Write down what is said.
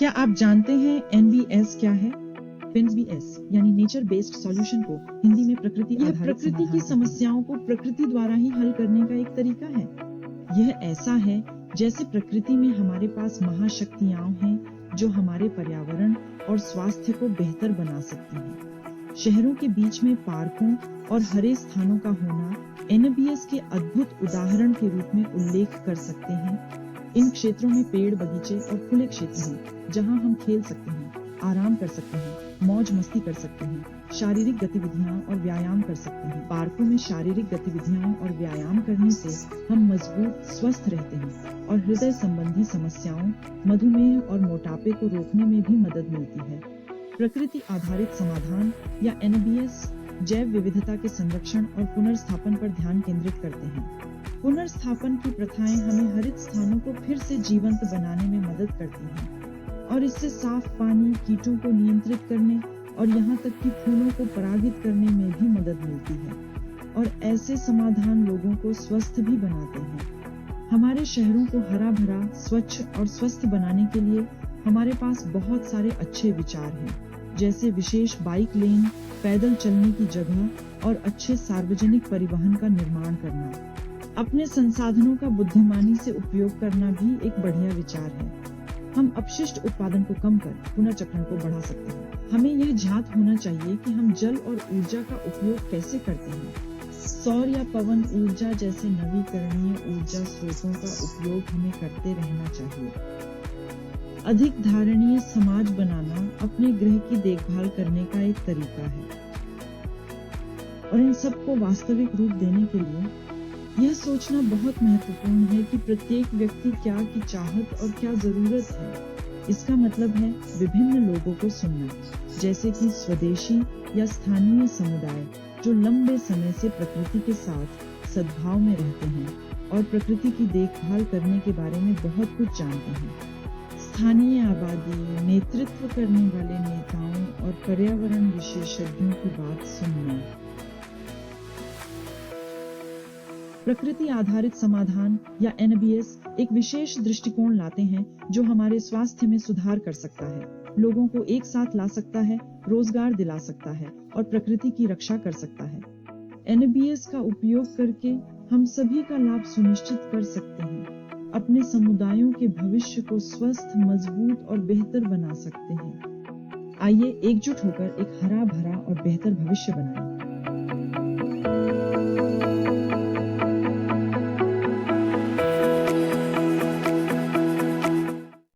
क्या आप जानते हैं NBS क्या है? NBS यानी नेचर बेस्ड सॉल्यूशन को हिंदी में प्रकृति आधारित प्रकृति की समस्याओं को प्रकृति द्वारा ही हल करने का एक तरीका है। यह ऐसा है जैसे प्रकृति में हमारे पास महाशक्तियां हैं जो हमारे पर्यावरण और स्वास्थ्य को बेहतर बना सकती हैं। शहरों के बीच में पार्कों और हरे स्थानों का होना NBS के अद्भुत उदाहरण के रूप में उल्लेख कर सकते हैं। इन क्षेत्रों में पेड़, बगीचे और खुले क्षेत्र हैं जहां हम खेल सकते हैं, आराम कर सकते हैं, मौज मस्ती कर सकते हैं, शारीरिक गतिविधियां और व्यायाम कर सकते हैं। पार्कों में शारीरिक गतिविधियां और व्यायाम करने से हम मजबूत, स्वस्थ रहते हैं और हृदय संबंधी समस्याओं, मधुमेह और मोटापे को रोकने में भी मदद मिलती है। प्रकृति आधारित समाधान या NBS जैव विविधता के संरक्षण और पुनर्स्थापन पर ध्यान केंद्रित करते हैं। पुनर्स्थापन की प्रथाएं हमें हरित स्थानों को फिर से जीवंत बनाने में मदद करती हैं और इससे साफ पानी, कीटों को नियंत्रित करने और यहाँ तक कि फूलों को परागित करने में भी मदद मिलती है। और ऐसे समाधान लोगों को स्वस्थ भी बनाते हैं। हमारे शहरों को हरा भरा, स्वच्छ और स्वस्थ बनाने के लिए हमारे पास बहुत सारे अच्छे विचार हैं, जैसे विशेष बाइक लेन, पैदल चलने की जगह और अच्छे सार्वजनिक परिवहन का निर्माण करना। अपने संसाधनों का बुद्धिमानी से उपयोग करना भी एक बढ़िया विचार है। हम अपशिष्ट उत्पादन को कम कर पुनर्चक्रण को बढ़ा सकते हैं। हमें यह ज्ञात होना चाहिए कि हम जल और ऊर्जा का उपयोग कैसे करते हैं। सौर या पवन ऊर्जा जैसे नवीकरणीय ऊर्जा स्रोतों का उपयोग हमें करते रहना चाहिए। अधिक धारणीय समाज बनाना अपने गृह की देखभाल करने का एक तरीका है और इन सबको वास्तविक रूप देने के लिए यह सोचना बहुत महत्वपूर्ण है कि प्रत्येक व्यक्ति क्या की चाहत और क्या जरूरत है। इसका मतलब है विभिन्न लोगों को सुनना, जैसे कि स्वदेशी या स्थानीय समुदाय जो लंबे समय से प्रकृति के साथ सद्भाव में रहते हैं और प्रकृति की देखभाल करने के बारे में बहुत कुछ जानते हैं। स्थानीय आबादी, नेतृत्व करने वाले नेताओं और पर्यावरण विशेषज्ञों की बात सुनना। प्रकृति आधारित समाधान या NBS एक विशेष दृष्टिकोण लाते हैं जो हमारे स्वास्थ्य में सुधार कर सकता है, लोगों को एक साथ ला सकता है, रोजगार दिला सकता है और प्रकृति की रक्षा कर सकता है। NBS का उपयोग करके हम सभी का लाभ सुनिश्चित कर सकते हैं, अपने समुदायों के भविष्य को स्वस्थ, मजबूत और बेहतर बना सकते हैं। आइए एकजुट होकर एक हरा भरा और बेहतर भविष्य बनाएं।